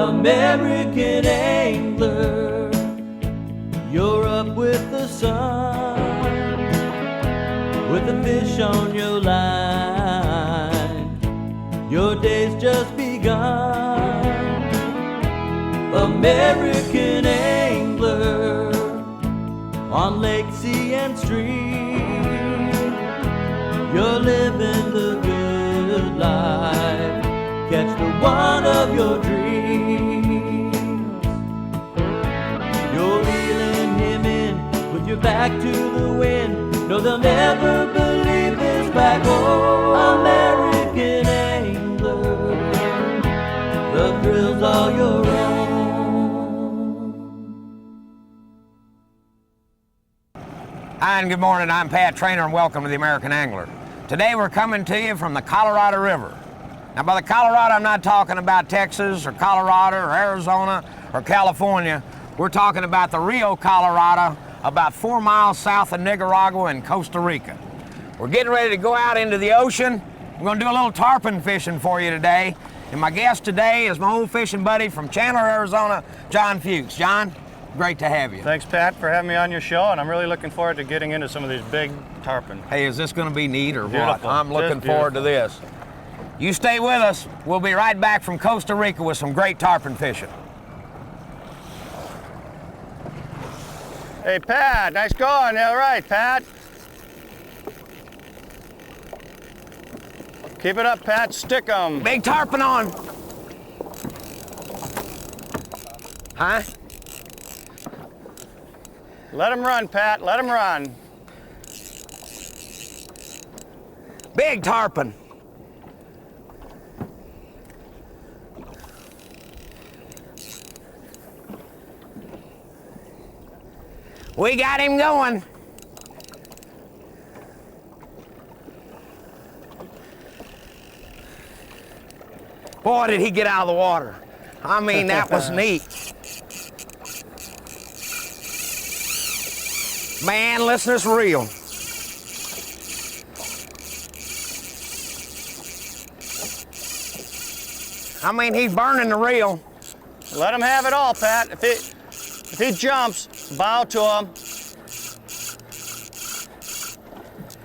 American angler, you're up with the sun, with a fish on your line, your day's just begun. American angler, on lake, sea, and stream, you're living the good life, catch the one of your dreams. You're reeling him in with your back to the wind, no, they'll never believe this back home. American angler, the thrill's all your own. Hi, and good morning. I'm Pat Trainer, and welcome to the American Angler. Today we're coming to you from the Colorado River. Now, by the Colorado, I'm not talking about Texas or Colorado or Arizona or California. We're talking about the Rio Colorado, about 4 miles south of Nicaragua in Costa Rica. We're getting ready to go out into the ocean. We're going to do a little tarpon fishing for you today. And my guest today is my old fishing buddy from Chandler, Arizona, John Fuchs. John, great to have you. Thanks, Pat, for having me on your show, and I'm really looking forward to getting into some of these big tarpon. Hey, is this going to be neat or Beautiful. what? I'm looking forward to this. You stay with us. We'll be right back from Costa Rica with some great tarpon fishing. Hey, Pat, nice going. All right, Pat. Keep it up, Pat. Stick 'em. Big tarpon on. Huh? Let 'em run, Pat. Let 'em run. Big tarpon. We got him going. Boy, did he get out of the water. I mean, that was neat. Man, listen, it's real. I mean, he's burning the reel. Let him have it all, Pat. If he jumps, bow to him.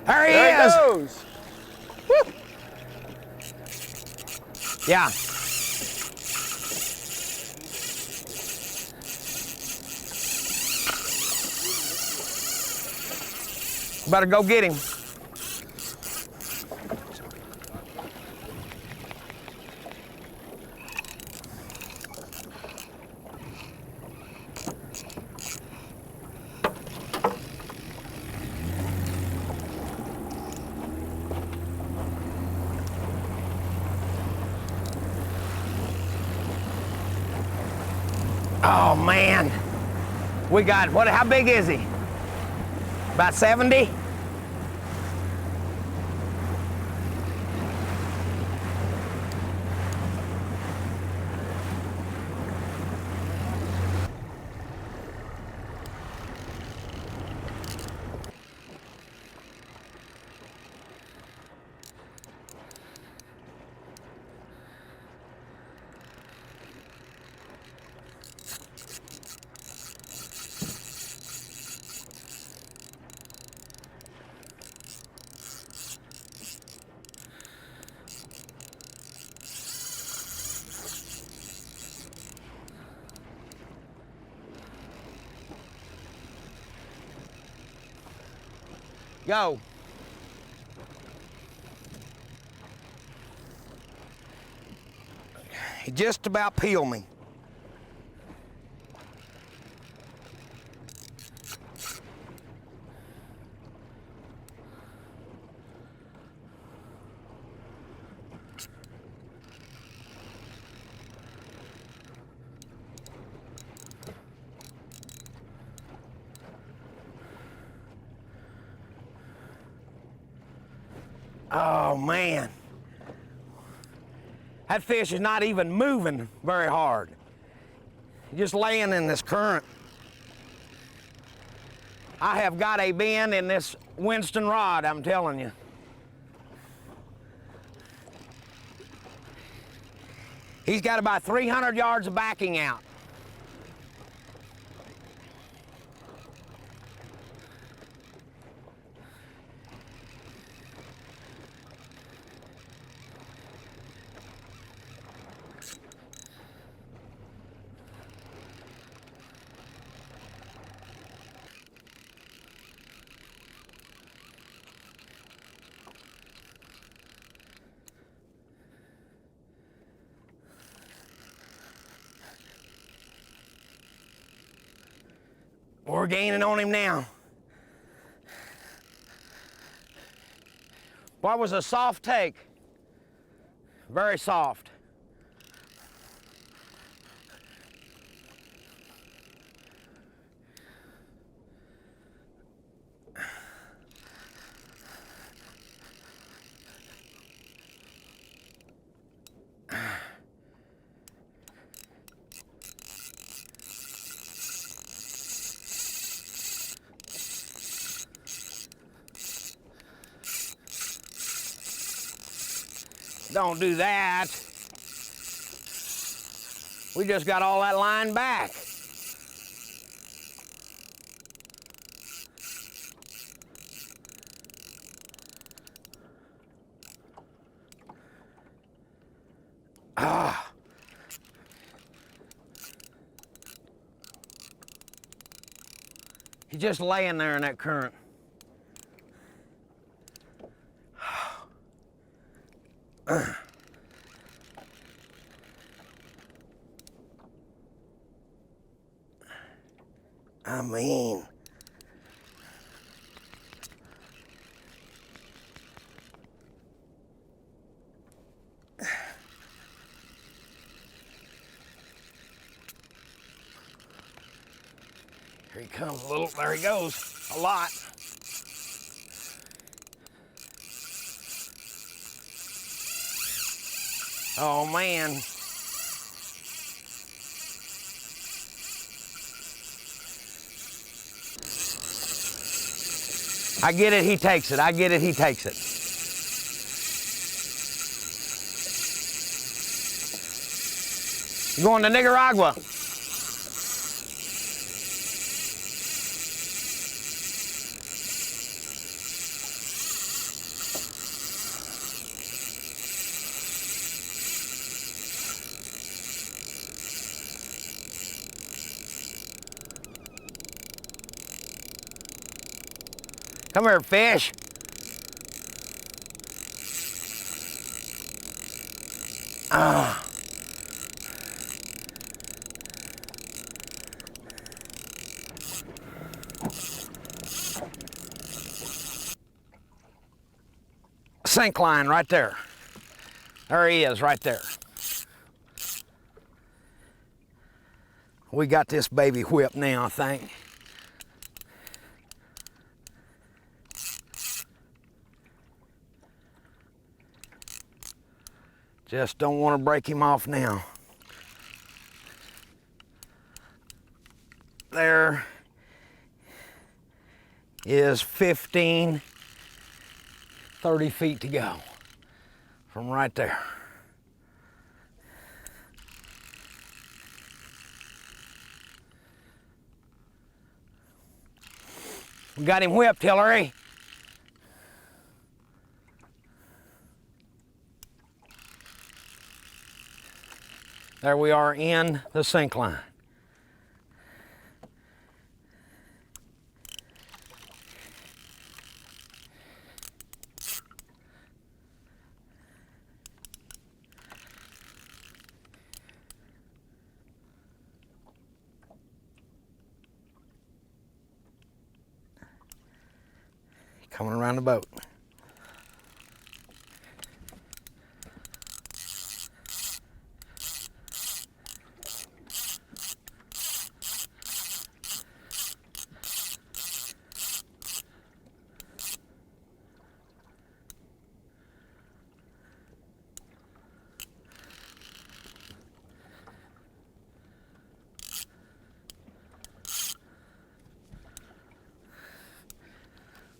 There he There is. he goes. Woo. Yeah. Better go get him. Oh man, we got, how big is he? About 70? Go. He just about peeled me. Oh man, that fish is not even moving very hard. He's just laying in this current. I have got a bend in this Winston rod, I'm telling you. He's got about 300 yards of backing out. We're gaining on him now. What was a soft take? Very soft. Don't do that. We just got all that line back. He's just laying there in that current. I mean, here he comes, little, there he goes, a lot. Oh man. I get it, he takes it. I get it, he takes it. You going to Nicaragua? Come here, fish. Ah. Sink line right there. There he is, right there. We got this baby whipped now, I think. Just don't want to break him off now. There is 15, 30 feet to go from right there. We got him whipped, Hillary. There we are in the sink line. Coming around the boat.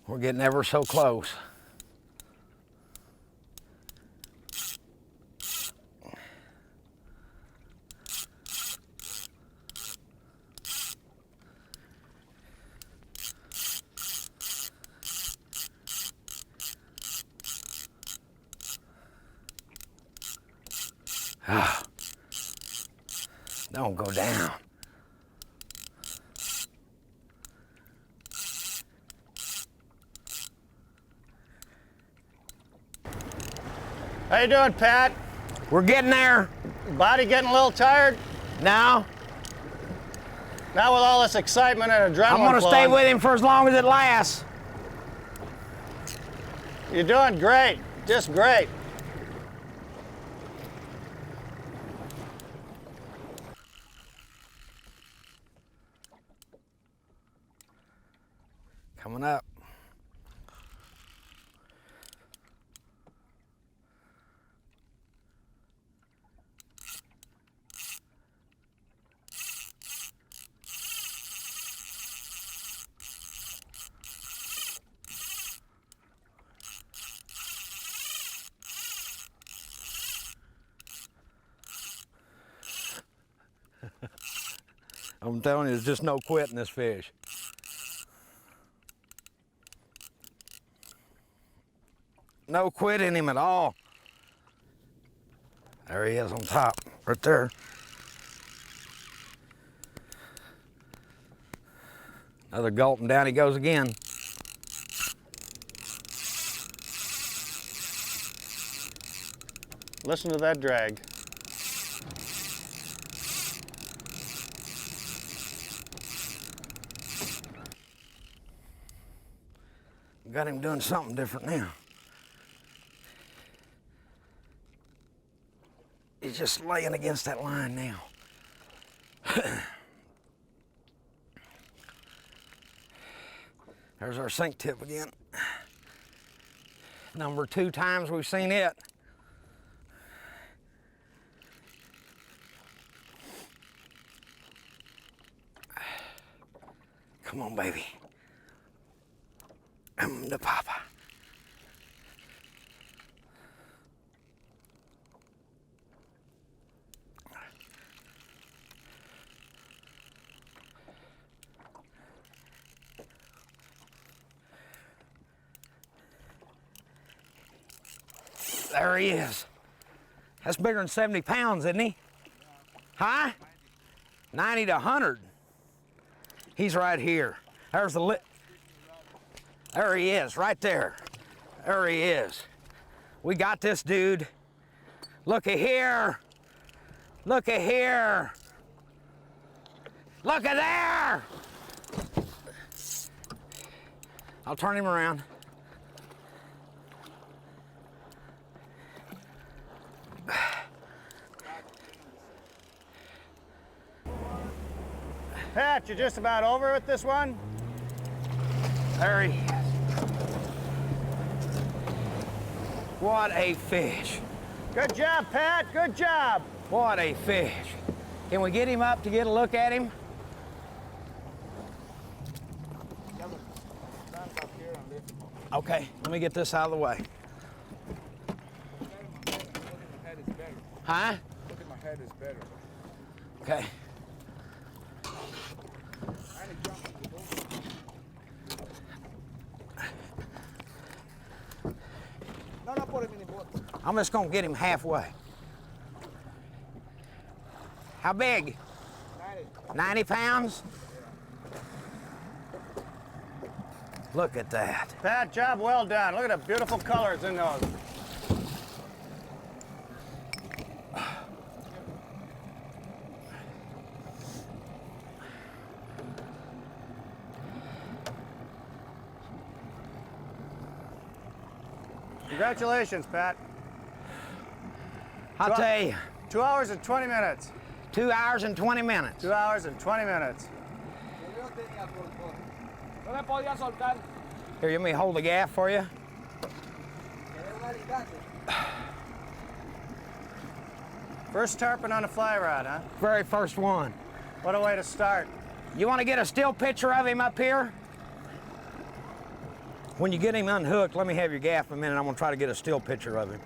We're getting ever so close. Don't go down. How you doing, Pat? We're getting there. Body getting a little tired? Now, Now with all this excitement and adrenaline I'm gonna stay flowing, with him for as long as it lasts. You're doing great, just great. Coming up. I'm telling you, there's just no quitting this fish. No quit in him at all. There he is on top, right there. Another gulp and down he goes again. Listen to that drag. Got him doing something different now. He's just laying against that line now. There's our sink tip again. Number 2 times we've seen it. Come on, baby. The papa. There he is. That's bigger than 70 pounds, isn't he? Huh? 90 to 100. He's right here. There's the lip. There he is, right there. There he is. We got this dude. Look at here. Look at here. Look at there. I'll turn him around. Pat, you just about over with this one? There he is. What a fish. Good job, Pat, good job. What a fish. Can we get him up to get a look at him? Okay, let me get this out of the way. Huh? Look at my head is better. Okay. I'm just gonna get him halfway. How big? 90 pounds? Look at that. Pat, job well done. Look at the beautiful colors in those. Congratulations, Pat. I'll tell you, 2 hours and 20 minutes. 2 hours and 20 minutes. 2 hours and 20 minutes. Here, let me hold the gaff for you. First tarpon on a fly rod, huh? Very first one. What a way to start. You want to get a still picture of him up here? When you get him unhooked, let me have your gaff a minute. I'm going to try to get a still picture of him.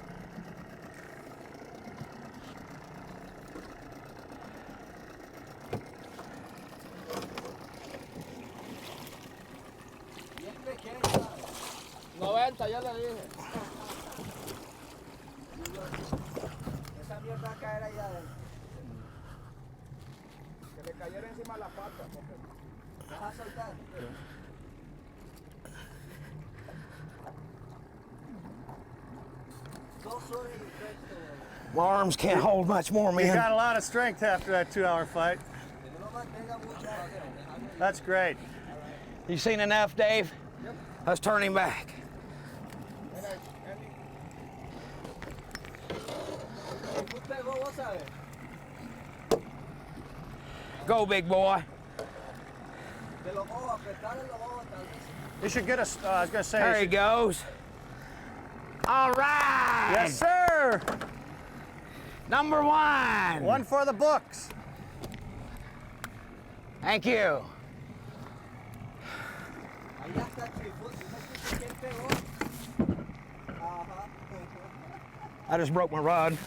My arms can't hold much more, You man. got a lot of strength after that 2-hour fight. That's great. You seen enough, Dave? Yep. Let's turn him back. Go, big boy. You should get a, I was gonna say. There he goes. All right. Yes, sir. Number one. One for the books. Thank you. I just broke my rod.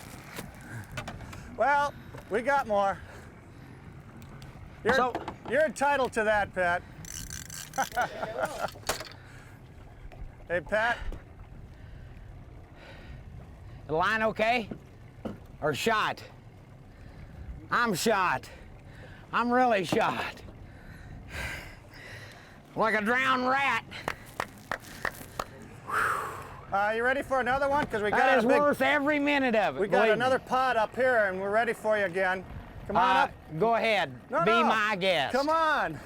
Well, we got more. You're entitled to that, Pat. Hey, Pat. The line okay? Or shot? I'm shot. I'm really shot. Like a drowned rat. You ready for another one? Because we got That is a big, worth every minute of it. we got believe another me. pod up here, and we're ready for you again. Come on up. Go ahead. No, Be no. my guest. Come on.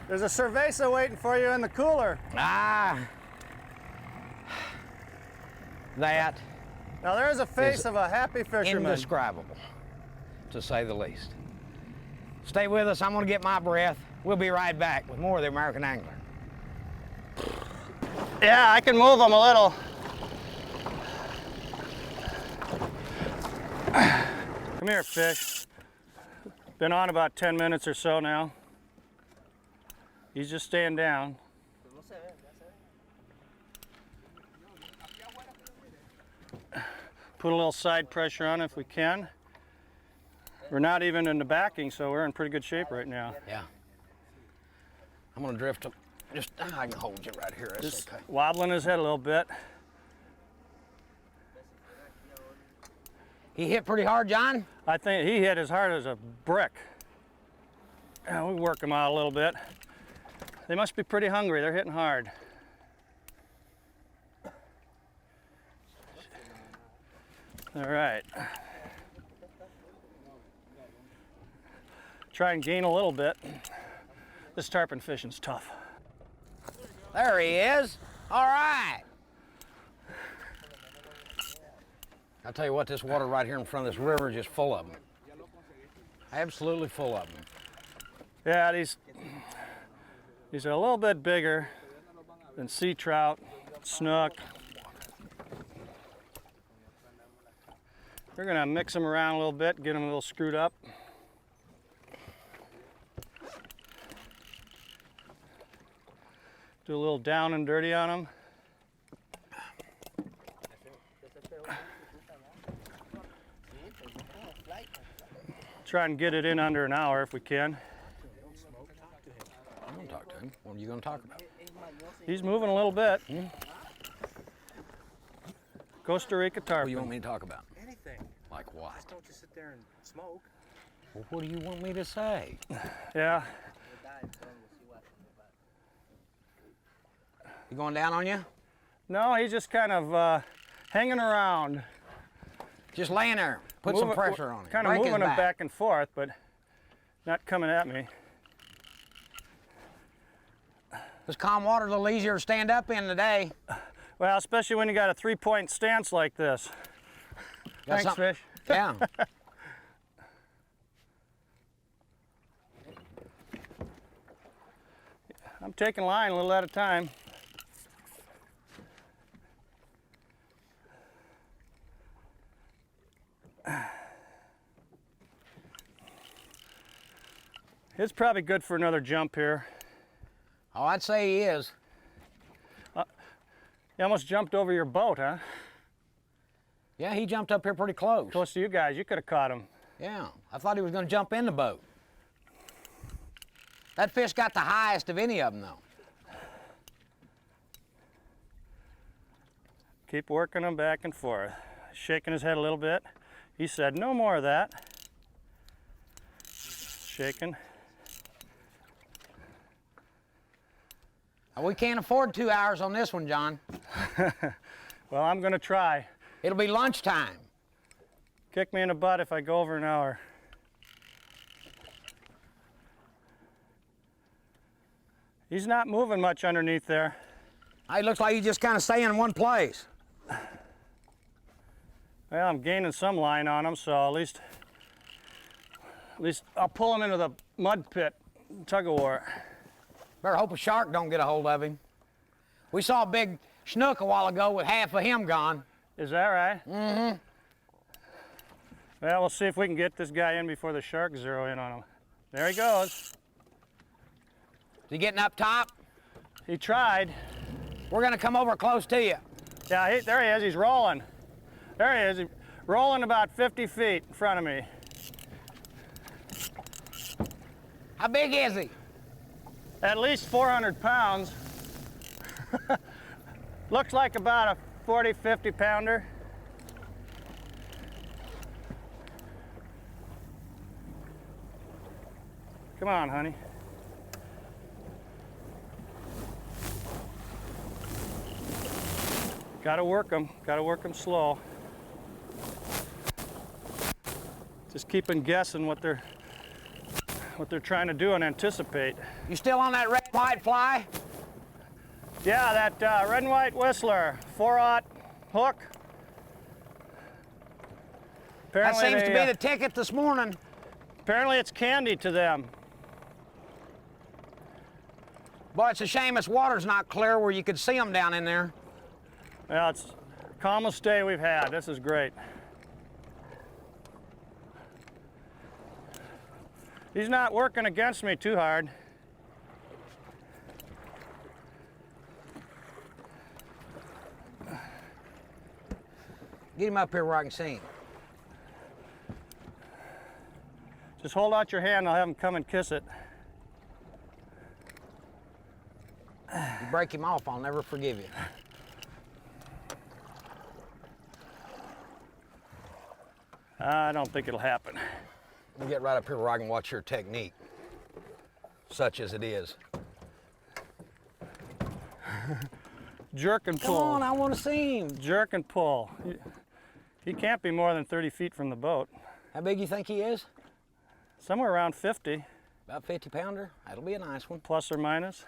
There's a cerveza waiting for you in the cooler. Ah. That Now there's a face Is of a happy fisherman. indescribable, to say the least. Stay with us. I'm going to get my breath. We'll be right back with more of the American Angler. Yeah, I can move them a little. Come here, fish. Been on about 10 minutes or so now. He's just staying down. Put a little side pressure on if we can. We're not even in the backing, so we're in pretty good shape right now. Yeah. I'm going to drift up. Just, I can hold you right here. That's Just okay. wobbling his head a little bit. He hit pretty hard, John? I think he hit as hard as a brick. Yeah, we work them out a little bit. They must be pretty hungry. They're hitting hard. All right. Try and gain a little bit. This tarpon fishing's tough. There he is. All right. I'll tell you what, this water right here in front of this river is just full of them. Absolutely full of them. Yeah, these are a little bit bigger than sea trout, snook. We're gonna mix them around a little bit, get them a little screwed up. Do a little down and dirty on them. Try and get it in under an hour if we can. I'm going to talk to him. What are you going to talk about? He's moving a little bit. Costa Rica What do tarpon. you want me to talk about? Anything. Like what? Just don't just sit there and smoke. Well, what do you want me to say? Yeah, He going down on you? no, he's just kind of hanging around. Just laying there. Put some pressure on him. Kind of Break his moving him back and forth, but not coming at me. This calm water a little easier to stand up in today. Well, especially when you got a 3-point stance like this. Got Thanks, something- fish. Yeah. I'm taking line a little at a time. It's probably good for another jump here. Oh, I'd say he is. You almost jumped over your boat, huh? Yeah, he jumped up here pretty close. Close to you guys. You could have caught him. Yeah, I thought he was going to jump in the boat. That fish got the highest of any of them, though. Keep working him back and forth. Shaking his head a little bit. He said, no more of that. shaking. We can't afford 2 hours on this one, John. Well, I'm gonna try. It'll be lunchtime. Kick me in the butt if I go over an hour. He's not moving much underneath there. It looks like he's just kind of staying in one place. Well, I'm gaining some line on him, so at least I'll pull him into the mud pit, tug of war. Better hope a shark don't get a hold of him. We saw a big snook a while ago with half of him gone. Is that right? Mm-hmm. Well, we'll see if we can get this guy in before the sharks zero in on him. There he goes. Is he getting up top? He tried. We're gonna come over close to you. Yeah, there he is. He's rolling. There he is. He's rolling about 50 feet in front of me. How big is he? At least 400 pounds. Looks like about a 40, 50 pounder. Come on, honey. Gotta work them slow. Just keep them guessing what they're trying to do and anticipate. You still on that red and white fly? Yeah, that red and white Whistler, 4/0 hook. That Apparently seems to be the ticket this morning. Apparently it's candy to them. Boy, it's a shame this water's not clear where you could see them down in there. Well, it's the calmest day we've had. This is great. He's not working against me too hard. Get him up here where I can see him. Just hold out your hand, I'll have him come and kiss it. You break him off, I'll never forgive you. I don't think it'll happen. Let me get right up here where I can watch your technique, such as it is. Jerk and Come pull. on, I want to see him. Jerk and pull. He can't be more than 30 feet from the boat. How big you think he is? Somewhere around 50, About 50 pounder. That'll be a nice one. plus or minus.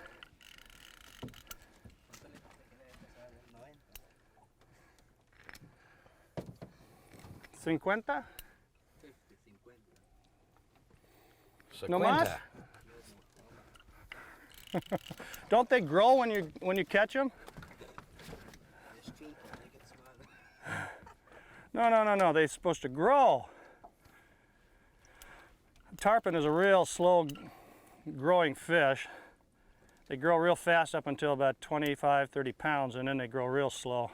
$50? No más? Don't they grow when you catch them? No. They're supposed to grow. Tarpon is a real slow growing fish. They grow real fast up until about 25, 30 pounds, and then they grow real slow.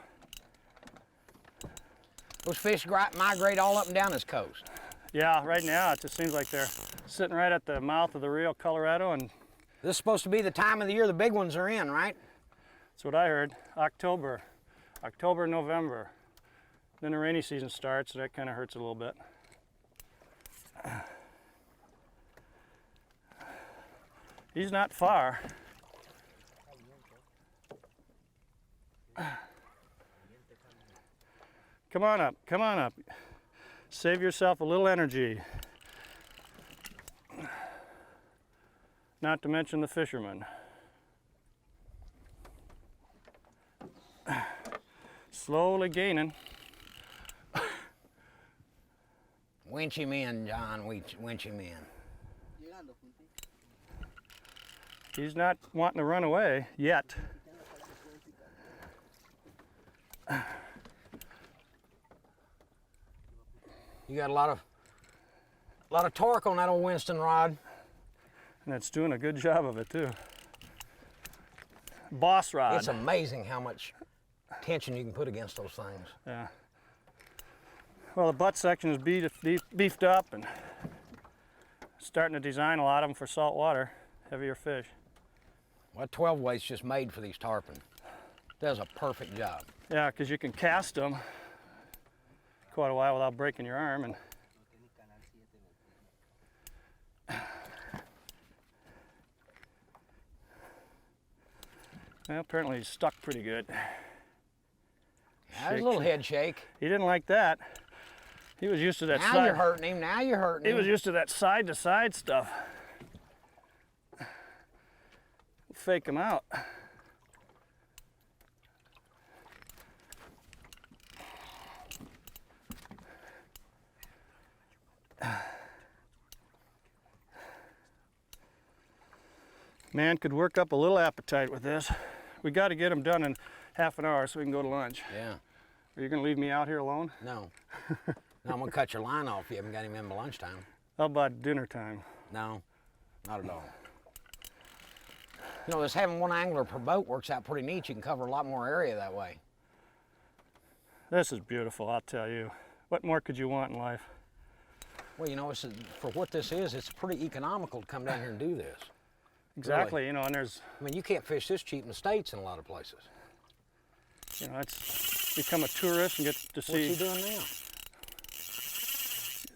Those fish migrate all up and down this coast. Yeah, right now it just seems like they're sitting right at the mouth of the Rio Colorado, and This is supposed to be the time of the year the big ones are in, right? that's what I heard. October, November. Then the rainy season starts, so that kind of hurts a little bit. He's not far. Come on up. Save yourself a little energy. Not to mention the fishermen. Slowly gaining. Winch him in, John, winch him in. He's not wanting to run away yet. You got a lot of torque on that old Winston rod. And it's doing a good job of it too. Boss rod. It's amazing how much tension you can put against those things. Yeah. Well, the butt section is beefed up and starting to design a lot of them for salt water, heavier fish. Well, 12 weight's just made for these tarpon. Does a perfect job. Yeah, because you can cast them quite a while without breaking your arm. And Well, apparently he's stuck pretty good. There's a little head shake. He didn't like that. He was used to that Now side. you're hurting him. Now you're hurting He him. was used to that side-to-side stuff. Fake him out. Man could work up a little appetite with this. We got to get him done in half an hour so we can go to lunch. Yeah. Are you going to leave me out here alone? No. No, I'm gonna cut your line off. You haven't got him in by lunchtime. How about dinner time? No, not at all. You know, this having one angler per boat works out pretty neat. You can cover a lot more area that way. This is beautiful, I'll tell you. What more could you want in life? Well, you know, for what this is, it's pretty economical to come down here and do this. Exactly, you know, and there's, I mean, you can't fish this cheap in the States in a lot of places. you know, it's become a tourist and get to What's see. he doing now?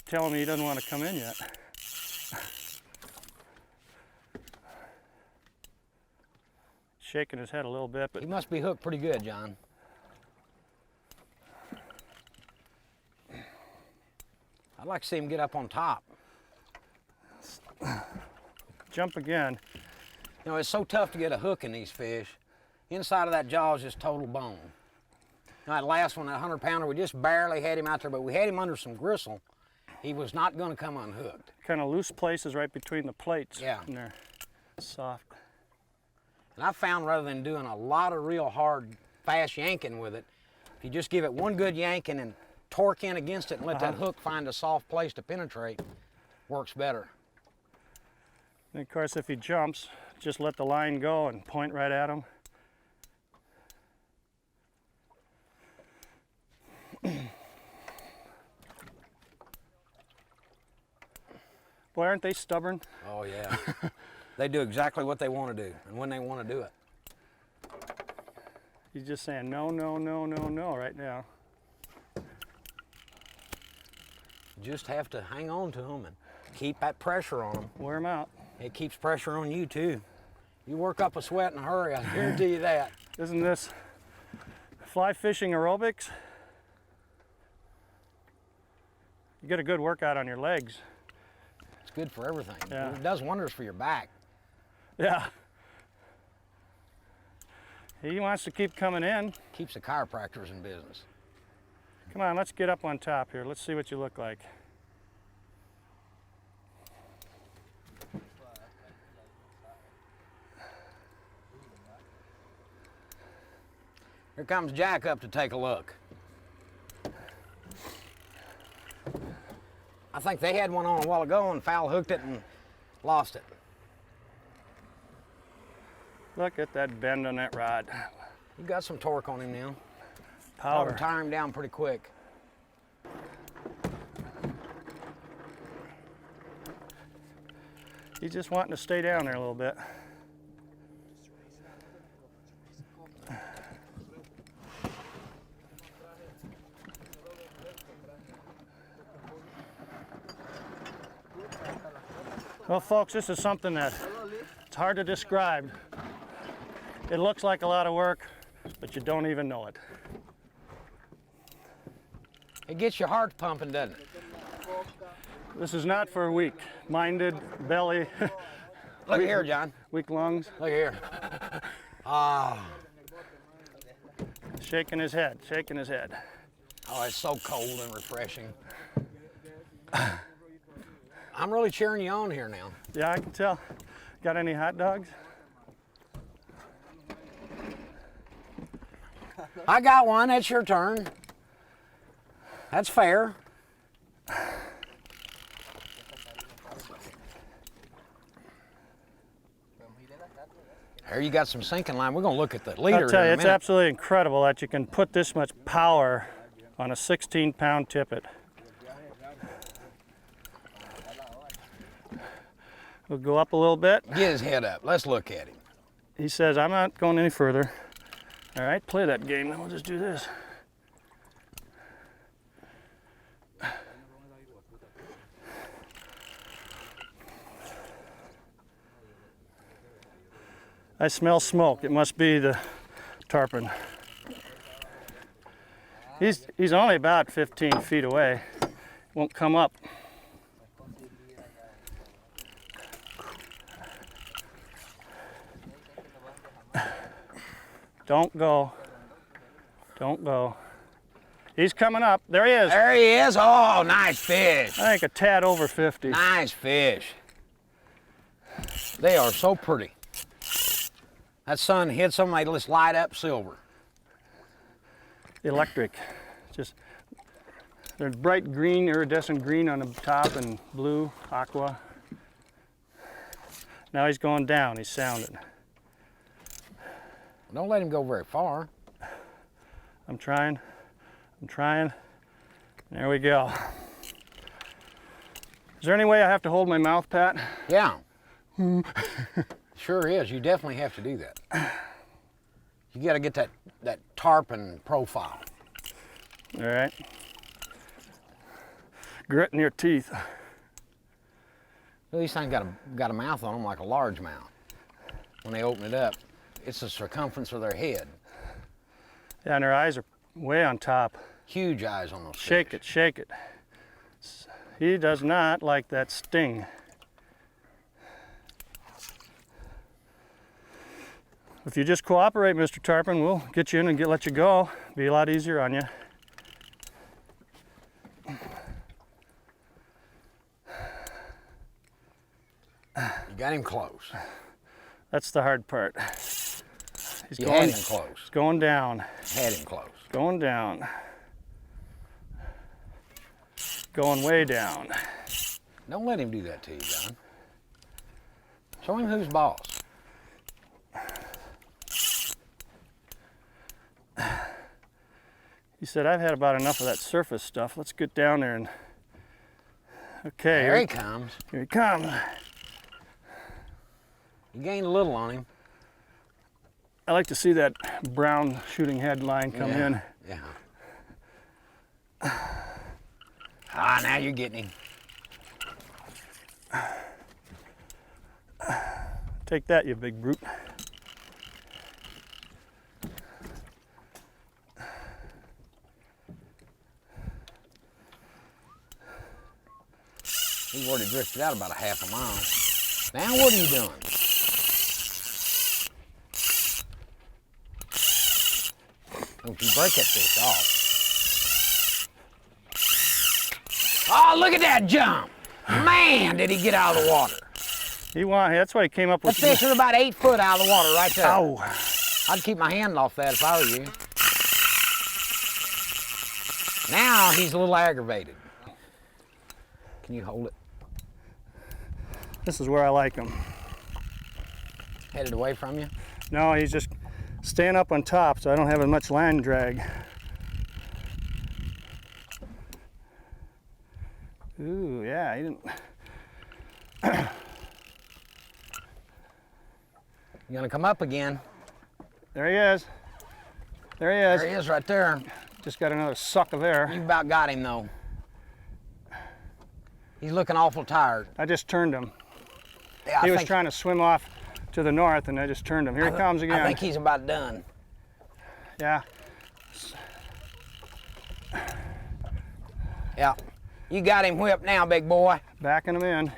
Telling me he doesn't want to come in yet. Shaking his head a little bit, but He must be hooked pretty good, John. I'd like to see him get up on top. jump again. You know, it's so tough to get a hook in these fish. Inside of that jaw is just total bone. Now, that last one, that 100-pounder, we just barely had him out there, but we had him under some gristle. He was not going to come unhooked. Kind of loose places right between the plates. Yeah. And they're soft. And I found rather than doing a lot of real hard, fast yanking with it, if you just give it one good yanking and torque in against it and let that hook find a soft place to penetrate, works better. And of course, if he jumps, just let the line go and point right at him. Boy, aren't they stubborn? Oh, yeah. They do exactly what they want to do and when they want to do it. He's just saying no, no, no, no, no right now. You just have to hang on to them and keep that pressure on them. Wear him out. It keeps pressure on you, too. You work up a sweat in a hurry, I guarantee you that. Isn't this fly fishing aerobics? You get a good workout on your legs. It's good for everything. Yeah. It does wonders for your back. Yeah. He wants to keep coming in. Keeps the chiropractors in business. Come on, let's get up on top here. Let's see what you look like. Here comes Jack up to take a look. I think they had one on a while ago and foul hooked it and lost it. Look at that bend on that rod. You got some torque on him now. Power. Probably tire him down pretty quick. He's just wanting to stay down there a little bit. Well, folks, this is something that it's hard to describe. It looks like a lot of work, but you don't even know it. It gets your heart pumping, doesn't it? This is not for weak-minded belly, Look here, John. weak lungs. Look here. Ah, Shaking his head, shaking his head. oh, it's so cold and refreshing. I'm really cheering you on here now. Yeah, I can tell. Got any hot dogs? I got one. That's your turn. That's fair. Here you got some sinking line. We're going to look at the leader I'll tell in you, a it's minute. absolutely incredible that you can put this much power on a 16-pound tippet. We'll go up a little bit. Get his head up. Let's look at him. He says, I'm not going any further. All right, play that game, then we'll just do this. I smell smoke. It must be the tarpon. He's only about 15 feet away. Won't come up. Don't go. Don't go. He's coming up. There he is. There he is. Oh, nice fish. I think a tad over 50. Nice fish. They are so pretty. That sun hits them, they just light up silver. Electric. Just, there's bright green, iridescent green on the top and blue, aqua. Now he's going down. He's sounding. Don't let him go very far. I'm trying. I'm trying. There we go. Is there any way I have to hold my mouth, Pat? Yeah. Sure is. You definitely have to do that. You got to get that tarpon profile. All right. Grit in your teeth. Well, these things got a mouth on them like a large mouth. When they open it up, it's the circumference of their head. Yeah, and their eyes are way on top. Huge eyes on those fish. Shake it, shake it. He does not like that sting. If you just cooperate, Mr. Tarpon, we'll get you in and let you go. Be a lot easier on you. You got him close. That's the hard part. He's You going, had him close. He's going down. Had him close. Going down. Going way down. Don't let him do that to you, John. Show him who's boss. He said, I've had about enough of that surface stuff. Let's get down there and... Okay, There he comes. here he comes. You gained a little on him. I like to see that brown shooting head line come Yeah, in. Yeah. Ah, now you're getting him. Take that, you big brute. He's already drifted out about a half a mile. Now what are you doing? Don't you break that fish off. Oh, look at that jump. Man, did he get out of the water. That's why he came up That with... fish is about 8 foot out of the water right there. Ow! I'd keep my hand off that if I were you. Now he's a little aggravated. Can you hold it? This is where I like him. Headed away from you? No, he's just staying up on top, so I don't have as much line drag. Ooh, yeah, he didn't... You gonna come up again? There he is. There he is. There he is right there. Just got another suck of air. You about got him though. He's looking awful tired. I just turned him. Yeah, He was trying to swim off to the north, and I just turned him. Here he comes again. I think he's about done. Yeah. Yeah. You got him whipped now, big boy. Backing him in.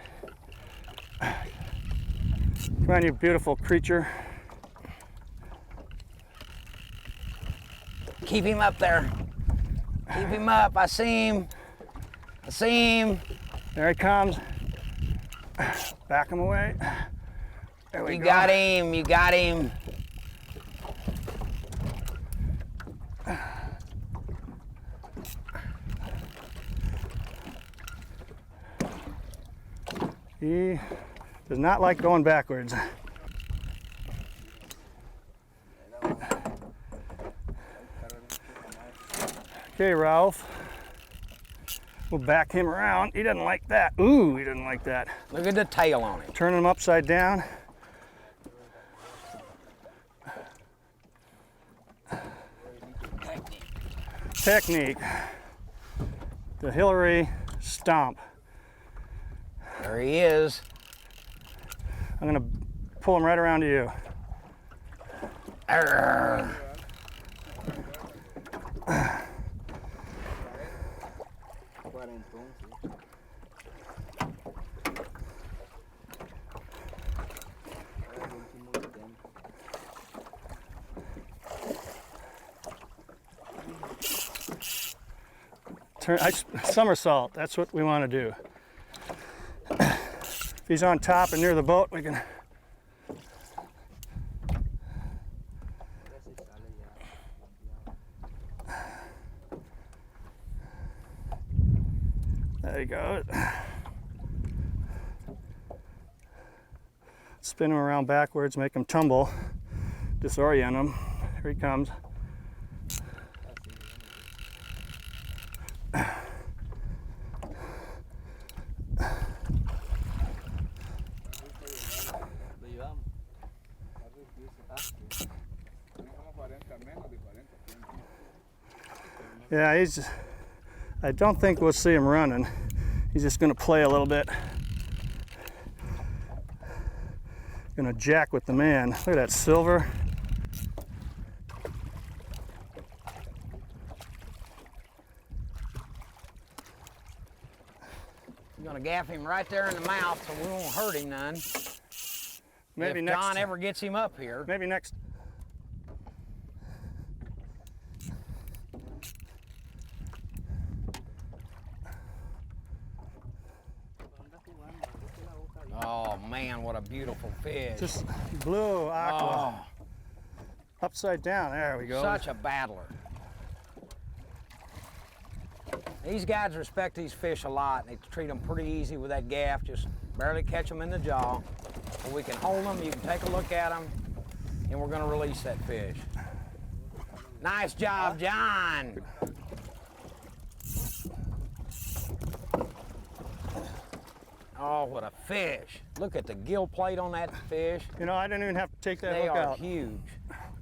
Come on, you beautiful creature. Keep him up there. Keep him up. I see him. I see him. There he comes. Back him away. There we You go. got him. You got him. He does not like going backwards. Okay, Ralph. We'll back him around. He doesn't like that. Ooh, he doesn't like that. Look at the tail on him. Turn him upside down. Technique. The Hillary stomp. There he is. I'm gonna pull him right around to you. Arr. Somersault, that's what we want to do. If he's on top and near the boat, we can. There you go. Spin him around backwards, make him tumble, disorient him. Here he comes. Yeah, I don't think we'll see him running. He's just gonna play a little bit. Gonna jack with the man. Look at that silver. I'm gonna gaff him right there in the mouth so we won't hurt him none. Maybe if next. John ever gets him up here. Maybe next. Oh man, what a beautiful fish. Just blue aqua. Oh, Upside down. There we go. such a battler. These guys respect these fish a lot. They treat them pretty easy with that gaff. Just barely catch them in the jaw. But we can hold them, you can take a look at them, and we're gonna release that fish. Nice job, John. Oh, what a fish. Look at the gill plate on that fish. You know, I didn't even have to take that They hook are out. huge.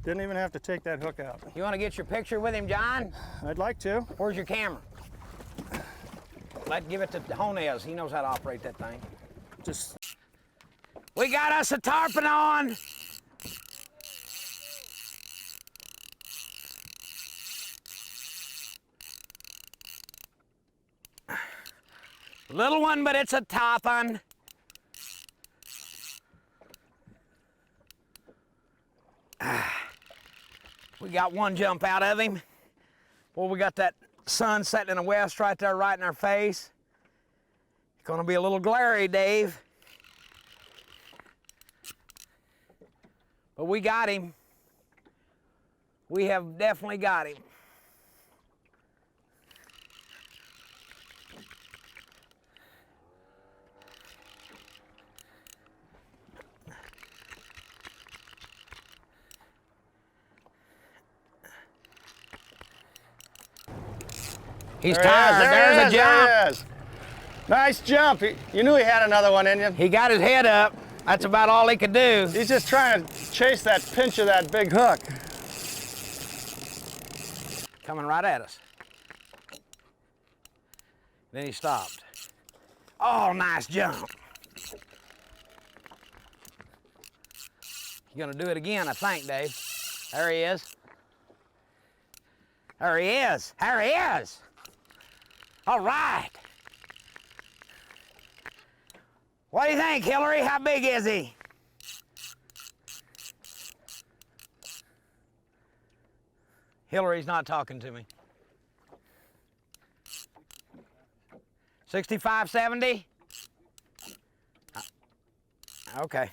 Didn't even have to take that hook out. You wanna get your picture with him, John? I'd like to. Where's your camera? Give it to Honez. He knows how to operate that thing. Just We got us a tarpon on. Little one, but it's a tarpon. We got one jump out of him. Well, we got that sun setting in the west right there, right in our face. It's gonna be a little glary, Dave. But we got him. We have definitely got him. He's tired. There's a jump. There he is. Nice jump. You knew he had another one in you. He got his head up. That's about all he could do. He's just trying to chase that pinch of that big hook. Coming right at us. Then he stopped. Oh, nice jump. You're gonna do it again, I think, Dave. There he is. There he is. There he is. All right. What do you think, Hillary? How big is he? Hillary's not talking to me. 65, 70? Okay.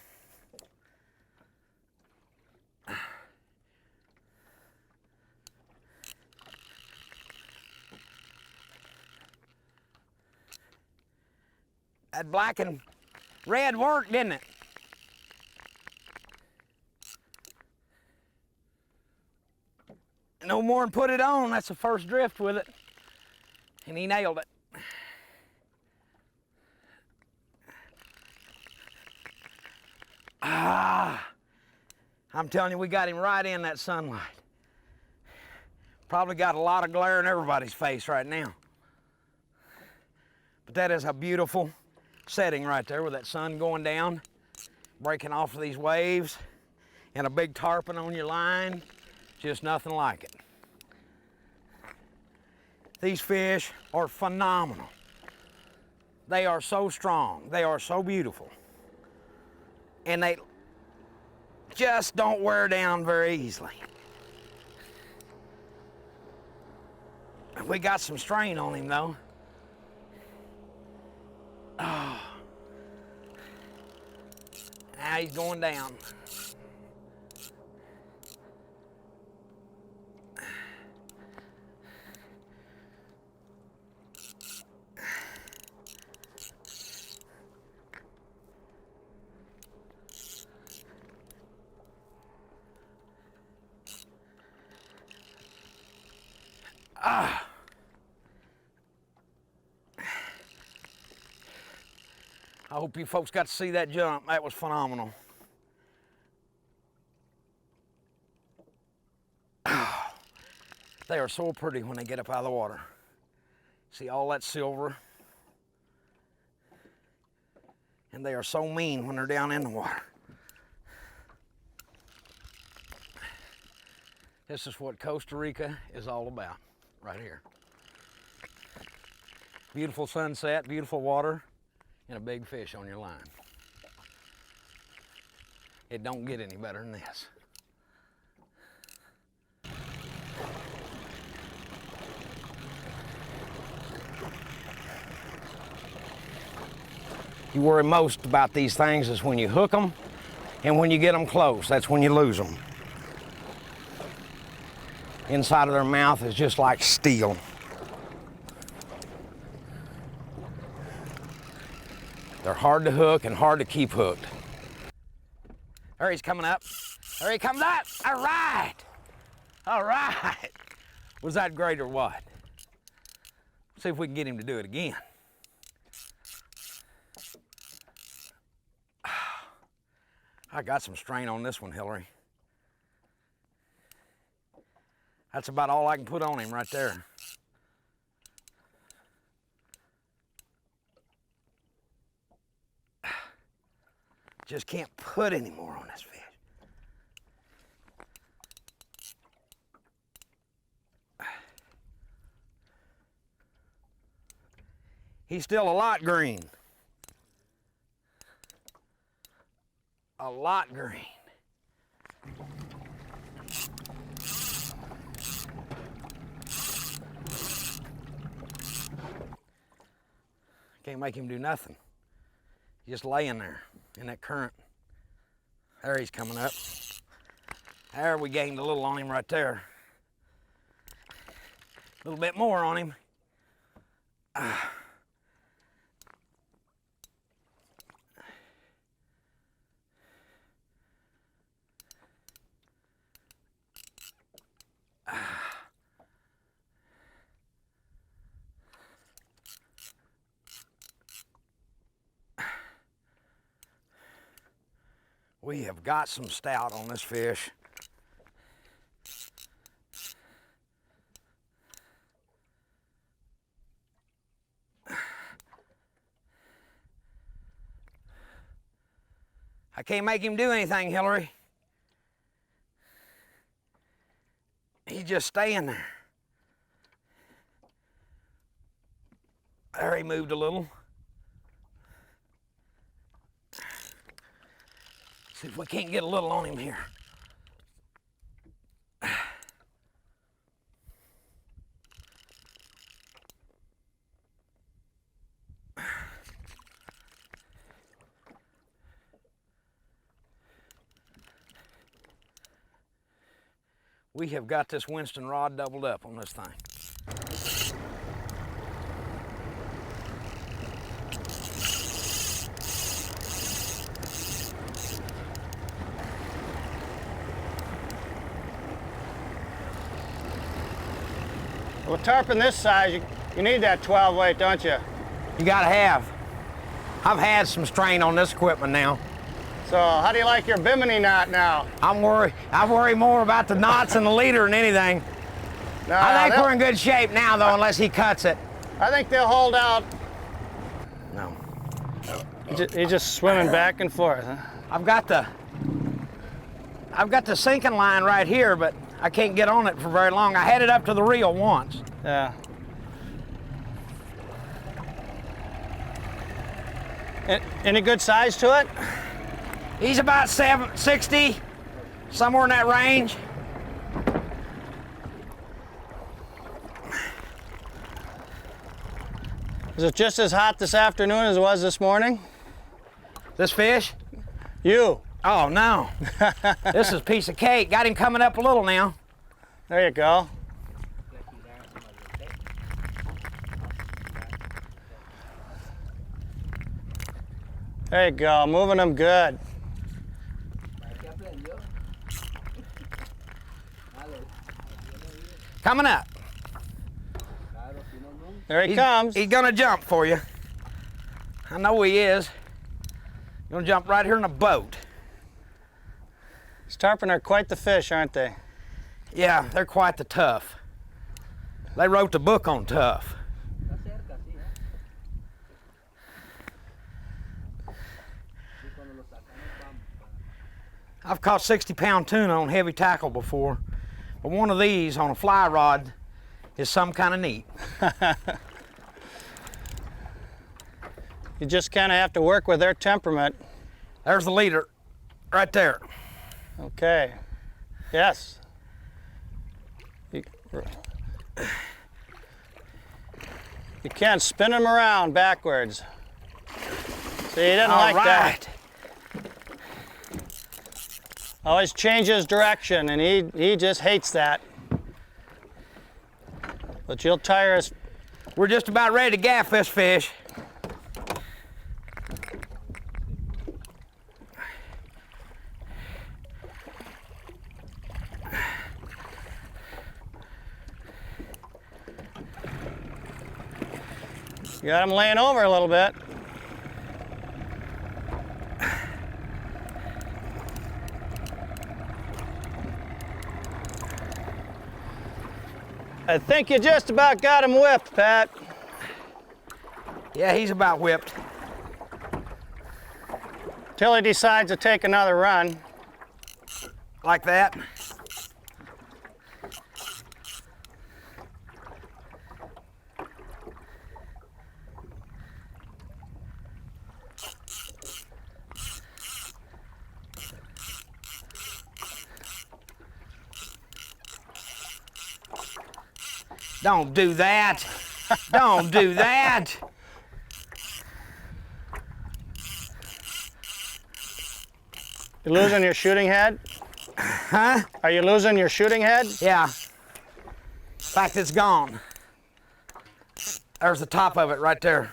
That black and red worked, didn't it? No more than put it on. That's the first drift with it. And he nailed it. Ah, I'm telling you, we got him right in that sunlight. Probably got a lot of glare in everybody's face right now. But that is a beautiful setting right there with that sun going down, breaking off of these waves. and a big tarpon on your line, just nothing like it. These fish are phenomenal. They are so strong, they are so beautiful, and they just don't wear down very easily. We got some strain on him though. Oh. Now he's going down. I hope you folks got to see that jump. That was phenomenal. They are so pretty when they get up out of the water. See all that silver? And they are so mean when they're down in the water. This is what Costa Rica is all about, right here. Beautiful sunset, beautiful water, and a big fish on your line. It don't get any better than this. You worry most about these things is when you hook them and when you get them close. That's when you lose them. Inside of their mouth is just like steel. They're hard to hook and hard to keep hooked. There he's coming up. There he comes up. All right. All right. Was that great or what? See if we can get him to do it again. I got some strain on this one, Hillary. That's about all I can put on him right there. Just can't put any more on this fish. He's still a lot green. A lot green. Can't make him do nothing. He's just laying there in that current. There he's coming up. There, we gained a little on him right there. A little bit more on him. We have got some stout on this fish. I can't make him do anything, Hillary. He's just staying there. There, he moved a little. See if we can't get a little on him here. We have got this Winston rod doubled up on this thing. Well, a tarpon this size, you need that 12 weight, don't you? You gotta have. I've had some strain on this equipment now. So how do you like your bimini knot now? I worry more about the knots and the leader than anything. No, I think we're in good shape now, though, unless he cuts it. I think they'll hold out. No. He's just swimming back and forth, huh? I've got the I've got the sinking line right here, but I can't get on it for very long. I had it up to the reel once. Yeah. Any good size to it? He's about 60, somewhere in that range. Is it just as hot this afternoon as it was this morning? This fish? You. Oh, no. This is a piece of cake. Got him coming up a little now. There you go. There you go, moving them good. Coming up. There he comes. He's gonna jump for you. I know he is. Gonna jump right here in a boat. These tarpon are quite the fish, aren't they? Yeah, they're quite the tough. They wrote the book on tough. I've caught 60-pound tuna on heavy tackle before, but one of these on a fly rod is some kind of neat. You just kind of have to work with their temperament. There's the leader, right there. Okay. Yes. You can't spin him around backwards. See, he didn't like that. Always changes direction, and he just hates that. But you'll tire us. We're just about ready to gaff this fish. You got him laying over a little bit. I think you just about got him whipped, Pat. Yeah, he's about whipped. Till he decides to take another run. Like that. Don't do that. Don't do that. You losing your shooting head? Huh? Are you losing your shooting head? Yeah. In fact, it's gone. There's the top of it right there.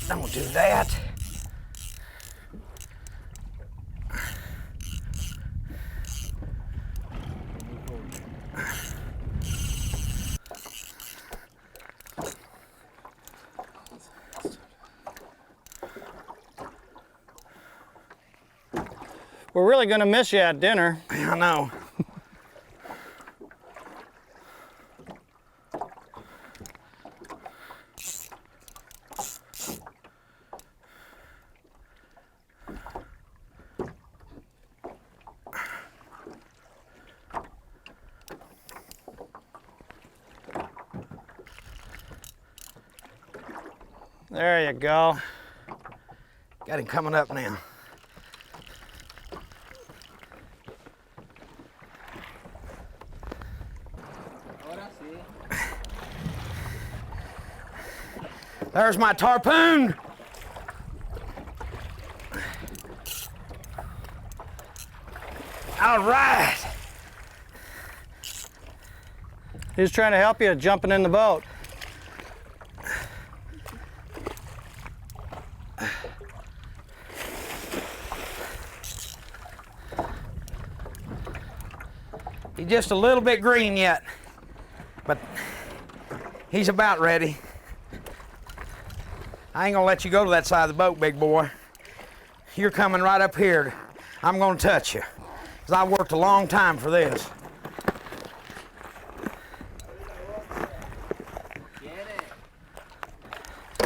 Don't do that. We're really gonna miss you at dinner. I know. There you go. Got him coming up now. There's my tarpon. All right. He's trying to help you jumping in the boat. He's just a little bit green yet, but he's about ready. I ain't gonna let you go to that side of the boat, big boy. You're coming right up here. I'm gonna touch you, because I worked a long time for this.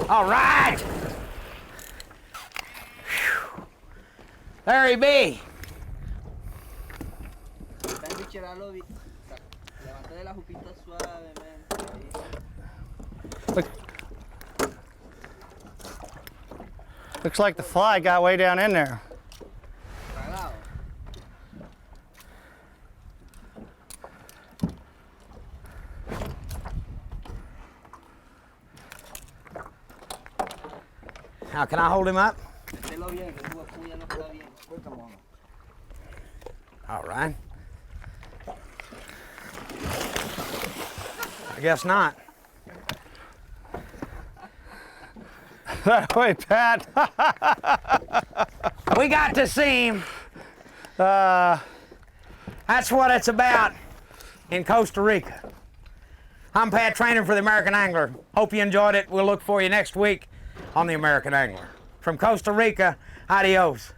All right. Whew. There he be. Está en bicherarlo, levanta de la jupita suavemente. Ahí. Look, looks like the fly got way down in there. Tragado. Now, can I hold him up? Mételo bien, que tu puya no está bien. All right. I guess not. That way, Pat. We got to see him. Uh, That's what it's about in Costa Rica. I'm Pat Trainer for the American Angler. Hope you enjoyed it. We'll look for you next week on the American Angler. From Costa Rica, adios.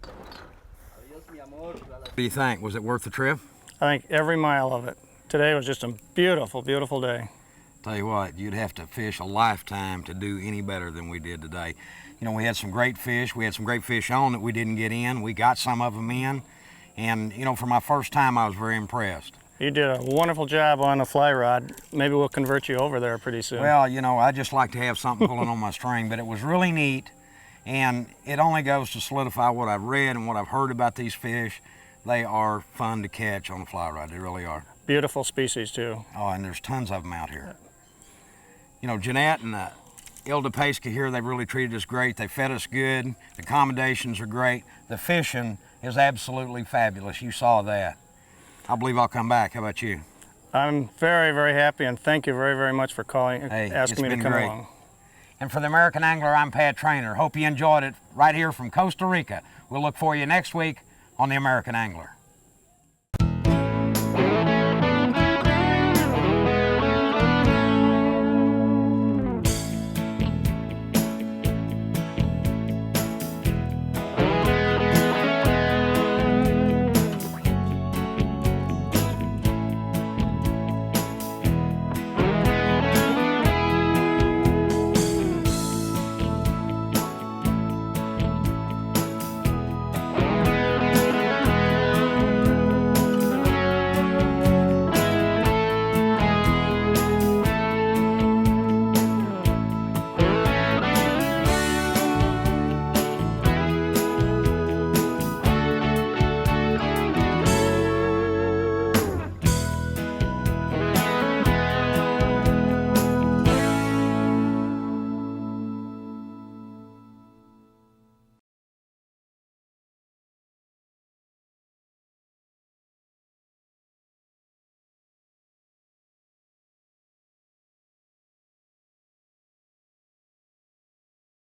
Adiós, mi amor. What do you think? Was it worth the trip? I think every mile of it. Today was just a beautiful, beautiful day. Tell you what, you'd have to fish a lifetime to do any better than we did today. You know, we had some great fish. We had some great fish on that we didn't get in. We got some of them in. And, you know, for my first time, I was very impressed. You did a wonderful job on the fly rod. Maybe we'll convert you over there pretty soon. Well, you know, I just like to have something pulling on my string, but it was really neat. And it only goes to solidify what I've read and what I've heard about these fish. They are fun to catch on a fly rod. They really are. Beautiful species, too. Oh, and there's tons of them out here. You know, Jeanette and Ilda Pesca here, they've really treated us great. They fed us good. The accommodations are great. The fishing is absolutely fabulous. You saw that. I believe I'll come back. How about you? I'm very, very happy, and thank you very, very much for calling, Hey, asking it's me to been come great. along. And for the American Angler, I'm Pat Trainer. Hope you enjoyed it right here from Costa Rica. We'll look for you next week on the American Angler.